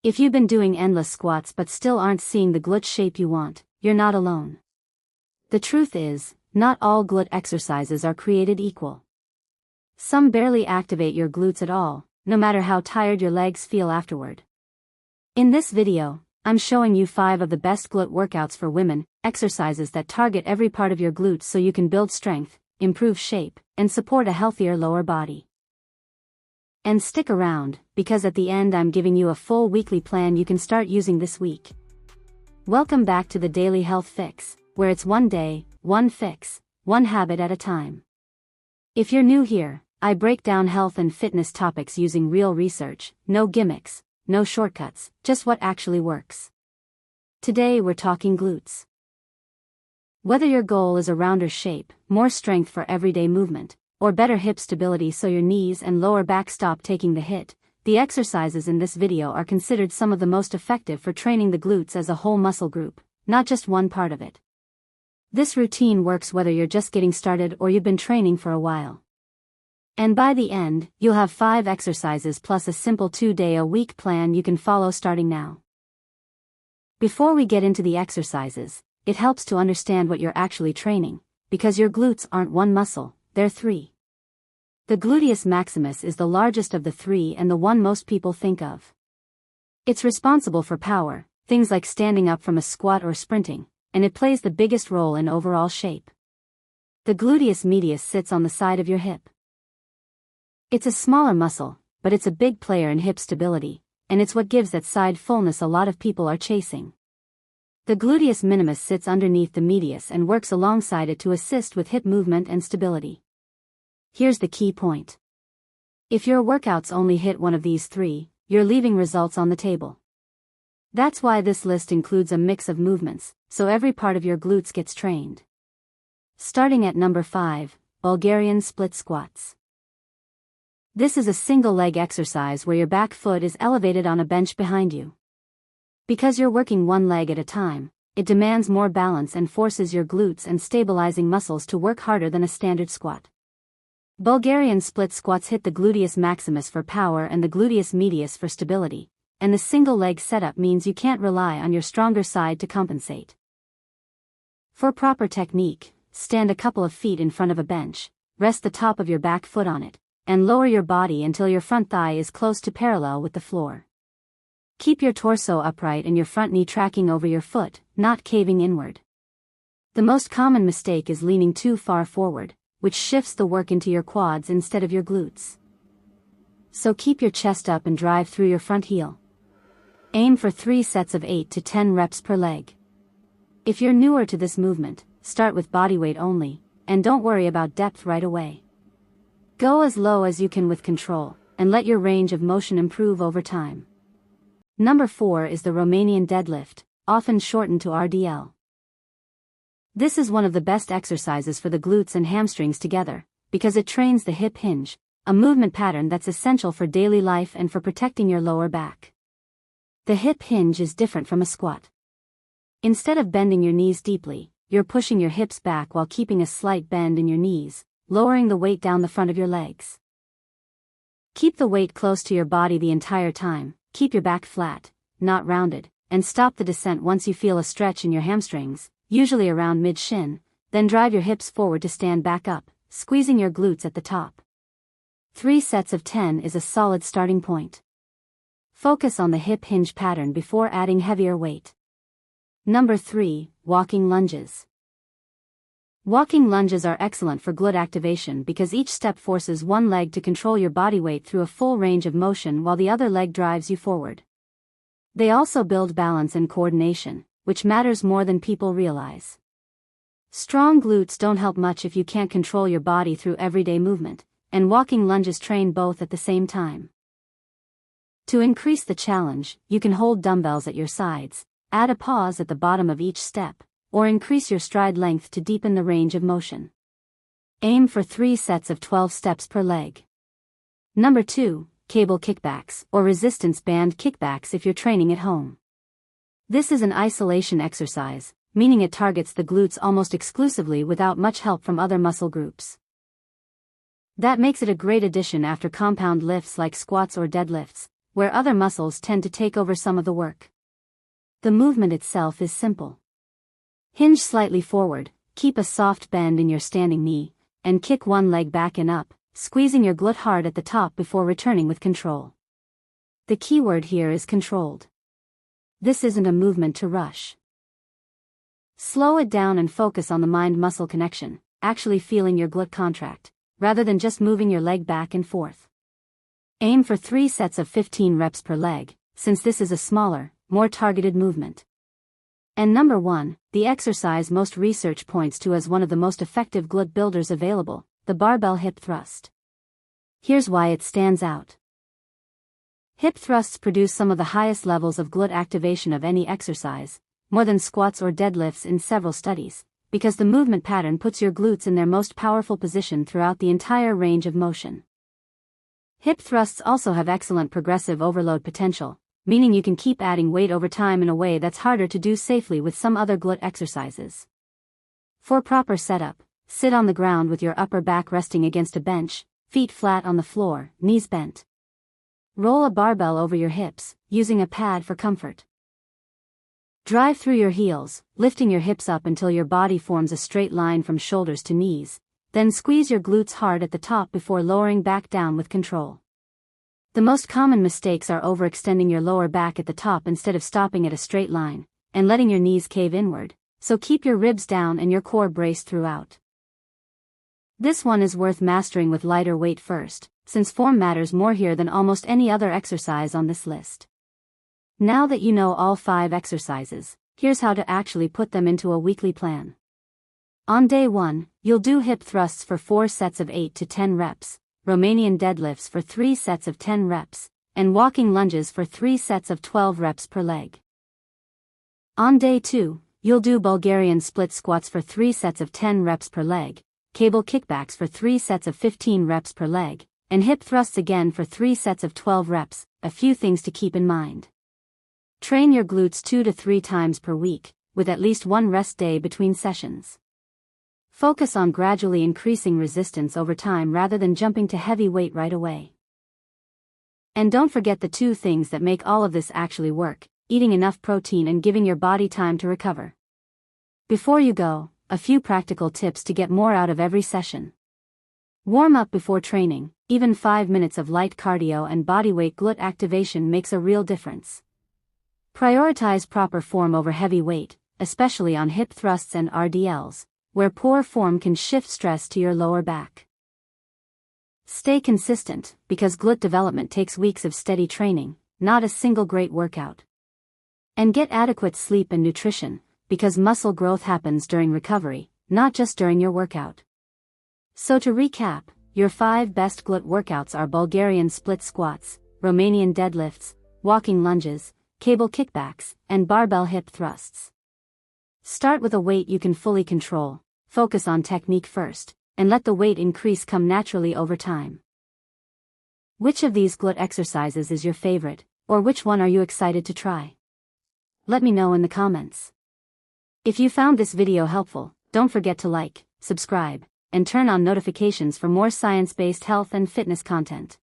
If you've been doing endless squats but still aren't seeing the glute shape you want, you're not alone. The truth is, not all glute exercises are created equal. Some barely activate your glutes at all, no matter how tired your legs feel afterward. In this video, I'm showing you 5 of the best glute workouts for women, exercises that target every part of your glutes so you can build strength, improve shape, and support a healthier lower body. And stick around, because at the end I'm giving you a full weekly plan you can start using this week. Welcome back to the Daily Health Fix, where it's one day, one fix, one habit at a time. If you're new here, I break down health and fitness topics using real research, no gimmicks, no shortcuts, just what actually works. Today we're talking glutes. Whether your goal is a rounder shape, more strength for everyday movement, or better hip stability so your knees and lower back stop taking the hit, the exercises in this video are considered some of the most effective for training the glutes as a whole muscle group, not just one part of it. This routine works whether you're just getting started or you've been training for a while. And by the end, you'll have 5 exercises plus a simple 2-day-a-week plan you can follow starting now. Before we get into the exercises, it helps to understand what you're actually training, because your glutes aren't one muscle, they're 3. The gluteus maximus is the largest of the 3 and the one most people think of. It's responsible for power, things like standing up from a squat or sprinting, and it plays the biggest role in overall shape. The gluteus medius sits on the side of your hip. It's a smaller muscle, but it's a big player in hip stability, and it's what gives that side fullness a lot of people are chasing. The gluteus minimus sits underneath the medius and works alongside it to assist with hip movement and stability. Here's the key point. If your workouts only hit one of these 3, you're leaving results on the table. That's why this list includes a mix of movements, so every part of your glutes gets trained. Starting at number 5, Bulgarian split squats. This is a single leg exercise where your back foot is elevated on a bench behind you. Because you're working one leg at a time, it demands more balance and forces your glutes and stabilizing muscles to work harder than a standard squat. Bulgarian split squats hit the gluteus maximus for power and the gluteus medius for stability, and the single leg setup means you can't rely on your stronger side to compensate. For proper technique, stand a couple of feet in front of a bench, rest the top of your back foot on it, and lower your body until your front thigh is close to parallel with the floor. Keep your torso upright and your front knee tracking over your foot, not caving inward. The most common mistake is leaning too far forward, which shifts the work into your quads instead of your glutes. So keep your chest up and drive through your front heel. Aim for 3 sets of 8 to 10 reps per leg. If you're newer to this movement, start with bodyweight only, and don't worry about depth right away. Go as low as you can with control, and let your range of motion improve over time. Number 4 is the Romanian deadlift, often shortened to RDL. This is one of the best exercises for the glutes and hamstrings together, because it trains the hip hinge, a movement pattern that's essential for daily life and for protecting your lower back. The hip hinge is different from a squat. Instead of bending your knees deeply, you're pushing your hips back while keeping a slight bend in your knees, lowering the weight down the front of your legs. Keep the weight close to your body the entire time, keep your back flat, not rounded, and stop the descent once you feel a stretch in your hamstrings, usually around mid-shin, then drive your hips forward to stand back up, squeezing your glutes at the top. 3 sets of 10 is a solid starting point. Focus on the hip hinge pattern before adding heavier weight. Number 3, walking lunges. Walking lunges are excellent for glute activation because each step forces one leg to control your body weight through a full range of motion while the other leg drives you forward. They also build balance and coordination, which matters more than people realize. Strong glutes don't help much if you can't control your body through everyday movement, and walking lunges train both at the same time. To increase the challenge, you can hold dumbbells at your sides, add a pause at the bottom of each step, or increase your stride length to deepen the range of motion. Aim for 3 sets of 12 steps per leg. Number 2, cable kickbacks, or resistance band kickbacks if you're training at home. This is an isolation exercise, meaning it targets the glutes almost exclusively without much help from other muscle groups. That makes it a great addition after compound lifts like squats or deadlifts, where other muscles tend to take over some of the work. The movement itself is simple. Hinge slightly forward, keep a soft bend in your standing knee, and kick one leg back and up, squeezing your glute hard at the top before returning with control. The key word here is controlled. This isn't a movement to rush. Slow it down and focus on the mind-muscle connection, actually feeling your glute contract, rather than just moving your leg back and forth. Aim for 3 sets of 15 reps per leg, since this is a smaller, more targeted movement. And number 1, the exercise most research points to as one of the most effective glute builders available, the barbell hip thrust. Here's why it stands out. Hip thrusts produce some of the highest levels of glute activation of any exercise, more than squats or deadlifts in several studies, because the movement pattern puts your glutes in their most powerful position throughout the entire range of motion. Hip thrusts also have excellent progressive overload potential, meaning you can keep adding weight over time in a way that's harder to do safely with some other glute exercises. For proper setup, sit on the ground with your upper back resting against a bench, feet flat on the floor, knees bent. Roll a barbell over your hips, using a pad for comfort. Drive through your heels, lifting your hips up until your body forms a straight line from shoulders to knees, then squeeze your glutes hard at the top before lowering back down with control. The most common mistakes are overextending your lower back at the top instead of stopping at a straight line, and letting your knees cave inward, so keep your ribs down and your core braced throughout. This one is worth mastering with lighter weight first, since form matters more here than almost any other exercise on this list. Now that you know all 5 exercises, here's how to actually put them into a weekly plan. On day 1, you'll do hip thrusts for 4 sets of 8 to 10 reps, Romanian deadlifts for 3 sets of 10 reps, and walking lunges for 3 sets of 12 reps per leg. On day 2, you'll do Bulgarian split squats for 3 sets of 10 reps per leg, cable kickbacks for 3 sets of 15 reps per leg, and hip thrusts again for 3 sets of 12 reps, a few things to keep in mind. Train your glutes 2 to 3 times per week, with at least 1 rest day between sessions. Focus on gradually increasing resistance over time rather than jumping to heavy weight right away. And don't forget the 2 things that make all of this actually work, eating enough protein and giving your body time to recover. Before you go, a few practical tips to get more out of every session. Warm up before training. Even 5 minutes of light cardio and bodyweight glute activation makes a real difference. Prioritize proper form over heavy weight, especially on hip thrusts and RDLs, where poor form can shift stress to your lower back. Stay consistent, because glute development takes weeks of steady training, not a single great workout. And get adequate sleep and nutrition, because muscle growth happens during recovery, not just during your workout. So to recap, your 5 best glute workouts are Bulgarian split squats, Romanian deadlifts, walking lunges, cable kickbacks, and barbell hip thrusts. Start with a weight you can fully control, focus on technique first, and let the weight increase come naturally over time. Which of these glute exercises is your favorite, or which one are you excited to try? Let me know in the comments. If you found this video helpful, don't forget to like, subscribe, and turn on notifications for more science-based health and fitness content.